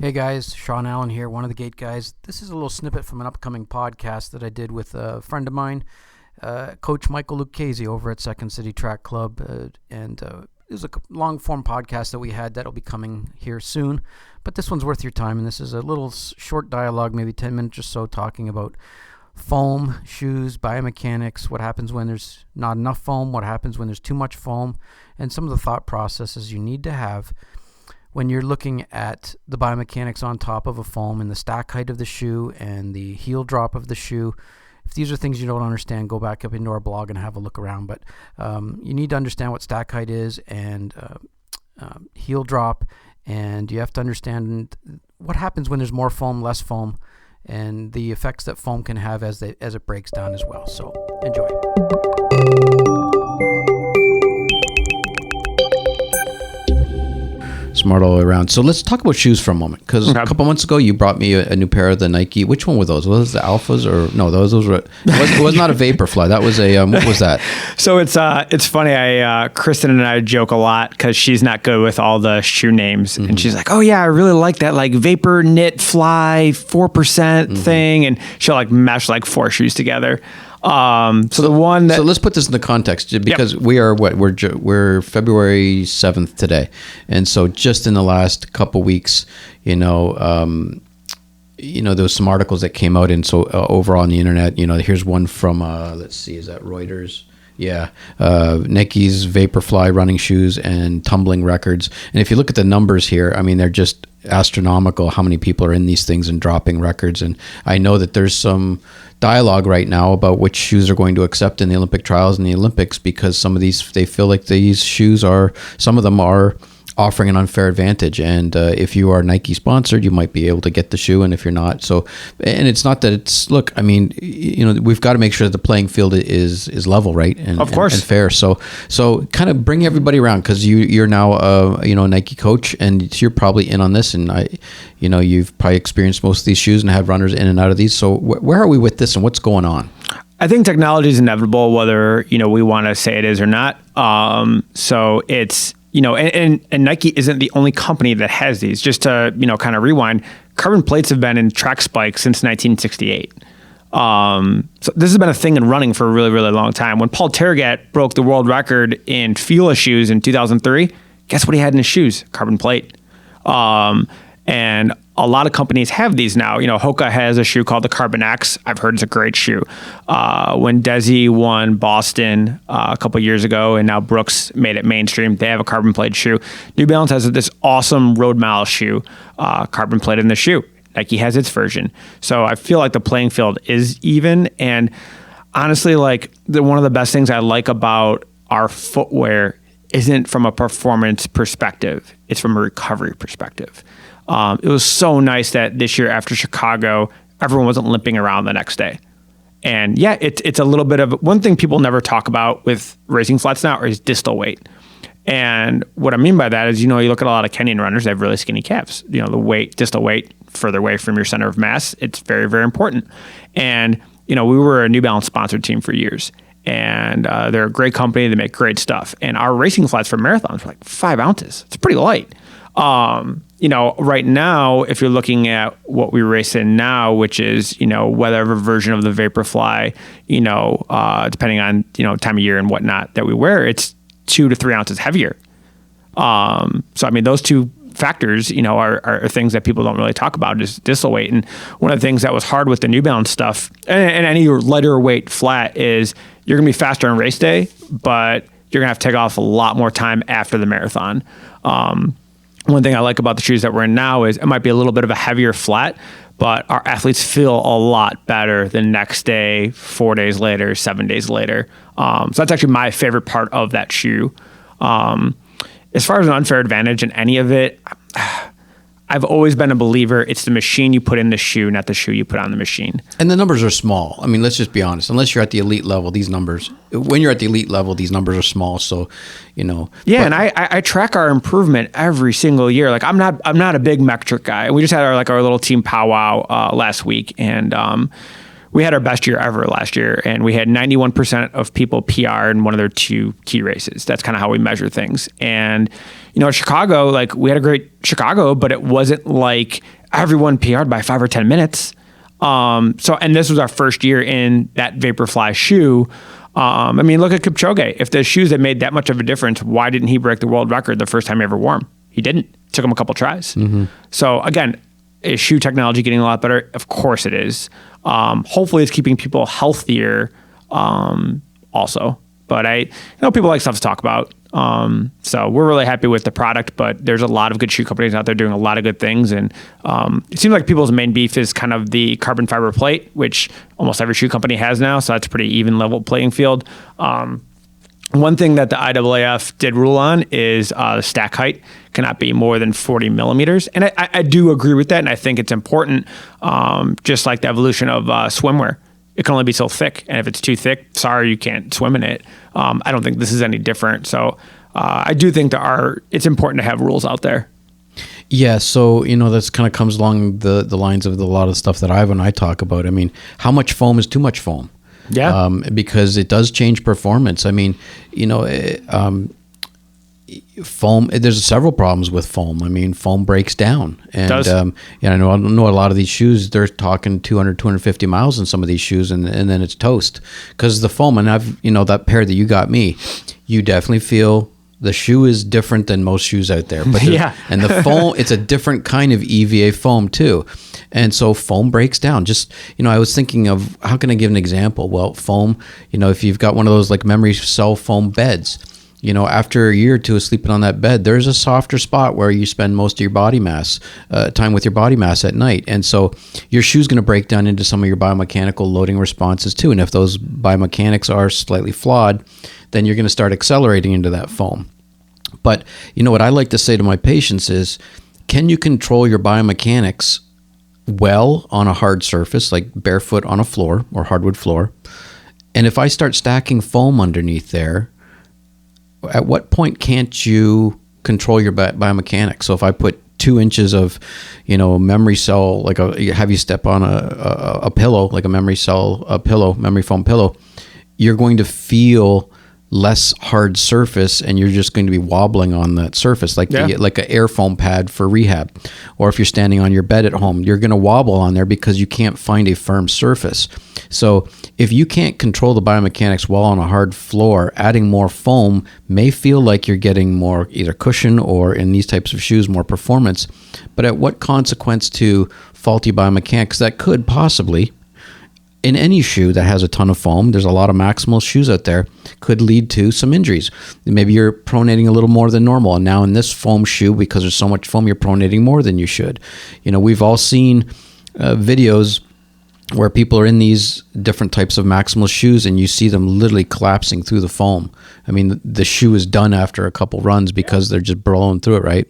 Hey guys, Sean Allen here, one of the Gate guys. This is a little snippet from an upcoming podcast that I did with a friend of mine, Coach Michael Lucchese over at Second City Track Club. It was a long-form podcast that we had that'll be coming here soon. But this one's worth your time, and this is a little short dialogue, maybe 10 minutes or so, talking about foam, shoes, biomechanics, what happens when there's not enough foam, what happens when there's too much foam, and some of the thought processes you need to have when you're looking at the biomechanics on top of a foam and the stack height of the shoe and the heel drop of the shoe. If these are things you don't understand, go back up into our blog and have a look around. But you need to understand what stack height is and heel drop, and you have to understand what happens when there's more foam, less foam, and the effects that foam can have as it breaks down as well. So enjoy. Smart all the way around. So let's talk about shoes for a moment, because a couple months ago you brought me a new pair of the Nike. Which one were those? Was it the Alphas or no? Those were. It was not a Vaporfly. That was a what was that? So it's funny. Kristen and I joke a lot because she's not good with all the shoe names, and she's like, "Oh yeah, I really like that like Vapor Knit Fly 4% thing," and she'll like mesh like four shoes together. So let's put this into context, because we're February 7th today, and so just in the last couple weeks, there was some articles that came out, and so over on the internet, here's one from let's see, is that Reuters? Yeah, Nike's Vaporfly running shoes and tumbling records. And if you look at the numbers here, I mean, they're just astronomical how many people are in these things and dropping records. And I know that there's some dialogue right now about which shoes are going to accept in the Olympic trials and the Olympics, because some of these, they feel like these shoes some of them are offering an unfair advantage. And if you are Nike sponsored, you might be able to get the shoe, and if you're not, and it's not that it's, look, I mean, we've got to make sure that the playing field is level, right? And of course, and fair. So kind of bring everybody around, because you're now a Nike coach, and you're probably in on this, and you've probably experienced most of these shoes and had runners in and out of these. So where are we with this, and what's going on? I think technology is inevitable, whether we want to say it is or not. So it's and Nike isn't the only company that has these. Just to, kind of rewind, carbon plates have been in track spikes since 1968. So this has been a thing in running for a really, really long time. When Paul Tergat broke the world record in Fila shoes in 2003, guess what he had in his shoes? Carbon plate. And a lot of companies have these now. Hoka has a shoe called the Carbon X. I've heard it's a great shoe. When Desi won Boston a couple years ago, and now Brooks made it mainstream, they have a carbon plate shoe. New Balance has this awesome Road Mile shoe, carbon plate in the shoe. Nike has its version. So I feel like the playing field is even. And honestly, like one of the best things I like about our footwear isn't from a performance perspective. It's from a recovery perspective. It was so nice that this year after Chicago, everyone wasn't limping around the next day. And yeah, it's a little bit of one thing people never talk about with racing flats now is distal weight. And what I mean by that is, you look at a lot of Kenyan runners, they have really skinny calves. The distal weight further away from your center of mass, it's very, very important. And, we were a New Balance sponsored team for years. And they're a great company. They make great stuff. And our racing flats for marathons were like 5 ounces. It's pretty light. Right now, if you're looking at what we race in now, which is, whatever version of the Vaporfly, depending on, time of year and whatnot that we wear, it's 2 to 3 ounces heavier. So, I mean, those two factors, are things that people don't really talk about, is distal weight. And one of the things that was hard with the New Balance stuff and any lighter weight flat is you're going to be faster on race day, but you're going to have to take off a lot more time after the marathon. One thing I like about the shoes that we're in now is it might be a little bit of a heavier flat, but our athletes feel a lot better the next day, 4 days later, 7 days later. So that's actually my favorite part of that shoe. As far as an unfair advantage in any of it, I've always been a believer it's the machine you put in the shoe, not the shoe you put on the machine. And the numbers are small. I mean, let's just be honest. Unless you're at the elite level, when you're at the elite level, these numbers are small. So, Yeah, and I track our improvement every single year. Like I'm not a big metric guy. We just had our little team powwow last week, and we had our best year ever last year, and we had 91% of people PR in one of their 2 key races. That's kind of how we measure things. And Chicago, like we had a great Chicago, but it wasn't like everyone PR'd by 5 or 10 minutes. And this was our first year in that Vaporfly shoe. Look at Kipchoge. If the shoes had made that much of a difference, why didn't he break the world record the first time he ever wore them? He didn't. It took him a couple tries. Mm-hmm. So again, is shoe technology getting a lot better? Of course it is. Hopefully it's keeping people healthier also. But people like stuff to talk about. So we're really happy with the product, but there's a lot of good shoe companies out there doing a lot of good things. And it seems like people's main beef is kind of the carbon fiber plate, which almost every shoe company has now. So that's a pretty even level playing field. One thing that the IAAF did rule on is the stack height cannot be more than 40 millimeters. And I do agree with that. And I think it's important, just like the evolution of swimwear. It can only be so thick. And if it's too thick, sorry, you can't swim in it. I don't think this is any different. So I do think it's important to have rules out there. Yeah, so, this kind of comes along the lines of a lot of stuff that when I talk about. I mean, how much foam is too much foam? Yeah. Because it does change performance. I mean, foam, there's several problems with foam. I mean, foam breaks down. And does. I know a lot of these shoes, they're talking 200, 250 miles in some of these shoes, and then it's toast. Because the foam, and that pair that you got me, you definitely feel the shoe is different than most shoes out there. But yeah. And the foam, it's a different kind of EVA foam too. And so foam breaks down. Just, I was thinking of, how can I give an example? Well, foam, if you've got one of those like memory cell foam beds, after a year or two of sleeping on that bed, there's a softer spot where you spend most of your body mass, time with your body mass at night. And so your shoe's going to break down into some of your biomechanical loading responses too. And if those biomechanics are slightly flawed, then you're going to start accelerating into that foam. But what I like to say to my patients is, can you control your biomechanics well on a hard surface, like barefoot on a floor or hardwood floor? And if I start stacking foam underneath there, at what point can't you control your biomechanics? So if I put 2 inches of, memory cell, have you step on a pillow, like a memory foam pillow, you're going to feel less hard surface, and you're just going to be wobbling on that surface, like an air foam pad for rehab. Or if you're standing on your bed at home, you're going to wobble on there because you can't find a firm surface. So if you can't control the biomechanics well on a hard floor, adding more foam may feel like you're getting more either cushion, or in these types of shoes, more performance. But at what consequence to faulty biomechanics that could possibly, in any shoe that has a ton of foam, there's a lot of maximal shoes out there, could lead to some injuries. Maybe you're pronating a little more than normal. And now in this foam shoe, because there's so much foam, you're pronating more than you should. We've all seen videos where people are in these different types of maximal shoes, and you see them literally collapsing through the foam. I mean, the shoe is done after a couple runs because they're just blowing through it, right?